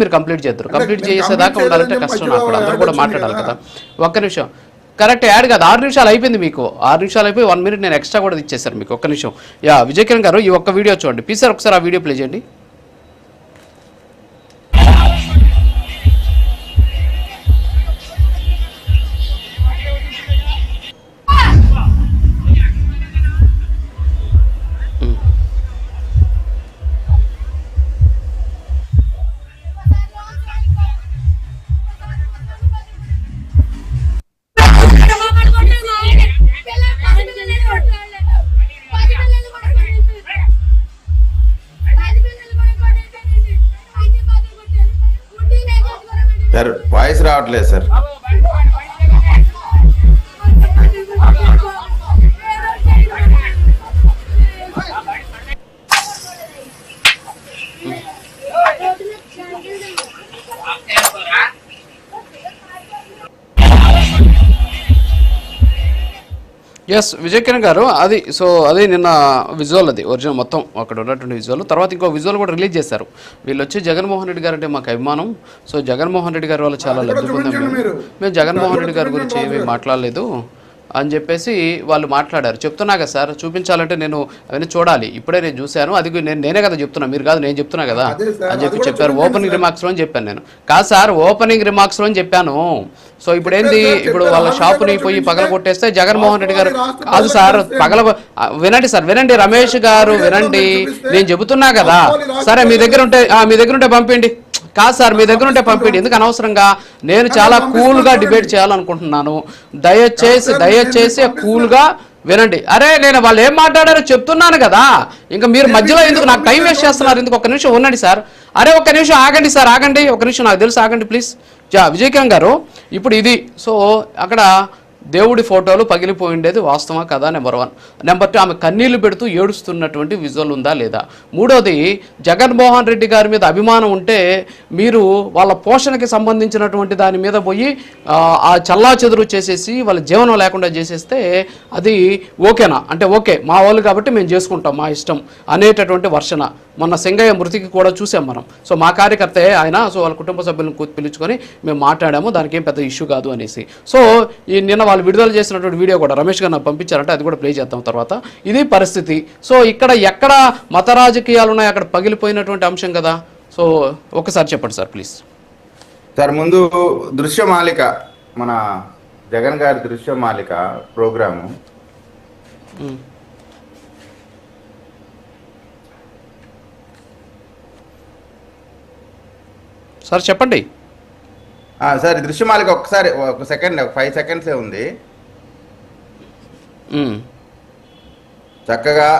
మీరు complete చేద్దరు. Complete చేసేదాకా ఉండాలంటే కష్టం. నాకు కూడా అందరూ కూడా మాట్లాడాలి కదా. ఒక్క నిమిషం, కరెక్ట్ యాడ్ కాదు. 6 నిమిషాలు అయిపోయింది మీకు. 6 నిమిషాలు అయిపోయి 1 మినిట్ నేను ఎక్స్ట్రా కూడా ఇచ్చేసాను మీకు. ఒక్క నిమిషం. విజయ్ కిరణ్ గారు ఈ ఒక్క వీడియో చూడండి ప్లీజ్ సార్. ఒకసారి ఆ వీడియో ప్లే చేయండి. సార్ వాయిస్ రావట్లేదు సార్. ఎస్ విజయ్ కిరణ్ గారు, అది సో అది నిన్న విజువల్, అది ఒరిజినల్ మొత్తం అక్కడ ఉన్నటువంటి విజువల్. తర్వాత ఇంకో విజువల్ కూడా రిలీజ్ చేశారు. వీళ్ళు వచ్చి జగన్మోహన్ రెడ్డి గారు అంటే మాకు అభిమానం, సో జగన్మోహన్ రెడ్డి గారి వల్ల చాలా లబ్ధి పొందాం, మేము జగన్మోహన్ రెడ్డి గారి గురించి ఏమీ మాట్లాడలేదు అని చెప్పేసి వాళ్ళు మాట్లాడారు. చెప్తున్నా కదా సార్, చూపించాలంటే నేను అవన్నీ చూడాలి. ఇప్పుడే నేను చూశాను, అది నేనే కదా చెప్తున్నా, మీరు కాదు నేను చెప్తున్నా కదా అని చెప్పి చెప్పారు. ఓపెనింగ్ రిమార్క్స్లో అని చెప్పాను నేను. కాదు సార్, ఓపెనింగ్ రిమార్క్స్లో అని చెప్పాను. సో ఇప్పుడు ఏంది, ఇప్పుడు వాళ్ళ షాపుని పోయి పగల కొట్టేస్తే జగన్మోహన్ రెడ్డి గారు కాదు సార్, వినండి సార్, వినండి రమేష్ గారు వినండి, నేను చెబుతున్నా కదా. సరే మీ దగ్గర ఉంటే పంపిండి. కాదు సార్, మీ దగ్గర ఉంటే పంపిండి, ఎందుకు అనవసరంగా. నేను చాలా కూల్గా డిబేట్ చేయాలనుకుంటున్నాను. దయచేసి కూల్గా వినండి. అరే నేను వాళ్ళు ఏం మాట్లాడారో చెప్తున్నాను కదా, ఇంకా మీరు మధ్యలో ఎందుకు నాకు టైం వేస్ట్ చేస్తున్నారు? ఎందుకు? ఒక్క నిమిషం ఉండండి సార్. అరే ఒక్క నిమిషం ఆగండి సార్, ఆగండి ఒక నిమిషం, నాకు తెలుసు, ఆగండి ప్లీజ్. విజయ్ కిరణ్ గారు, ఇప్పుడు ఇది సో అక్కడ దేవుడి ఫోటోలు పగిలిపోయి ఉండేది వాస్తవా కదా? నెంబర్ 1. నెంబర్ 2, ఆమె కన్నీళ్లు పెడుతూ ఏడుస్తున్నటువంటి విజువల్ ఉందా లేదా? మూడోది, జగన్మోహన్ రెడ్డి గారి మీద అభిమానం ఉంటే మీరు వాళ్ళ పోషణకి సంబంధించినటువంటి దాని మీద పోయి ఆ చల్లా చెదురు చేసేసి వాళ్ళ జీవనం లేకుండా చేసేస్తే అది ఓకేనా? అంటే ఓకే మా వాళ్ళు కాబట్టి మేము చేసుకుంటాం మా ఇష్టం అనేటటువంటి వర్షన. మొన్న సింగయ్య మృతికి కూడా చూసాం మనం. సో మా కార్యకర్తే ఆయన, సో వాళ్ళ కుటుంబ సభ్యులను పిలుచుకొని మేము మాట్లాడాము, దానికి ఏం పెద్ద ఇష్యూ కాదు అనేసి. సో ఈ నిన్న వాళ్ళు విడుదల చేసినటువంటి వీడియో కూడా రమేష్ గారు నాకు పంపించారంటే అది కూడా ప్లే చేద్దాం తర్వాత. ఇది పరిస్థితి. సో ఇక్కడ ఎక్కడ మత రాజకీయాలు ఉన్నాయి, అక్కడ పగిలిపోయినటువంటి అంశం కదా. సో ఒకసారి చెప్పండి సార్ ప్లీజ్. సార్ ముందు దృశ్యమాలిక, మన జగన్ గారి దృశ్యమాలిక ప్రోగ్రాము సార్ చెప్పండి. సార్ దృశ్యమాలిక ఒక్కసారి ఒక సెకండ్, 5 సెకండ్సే ఉంది. చక్కగా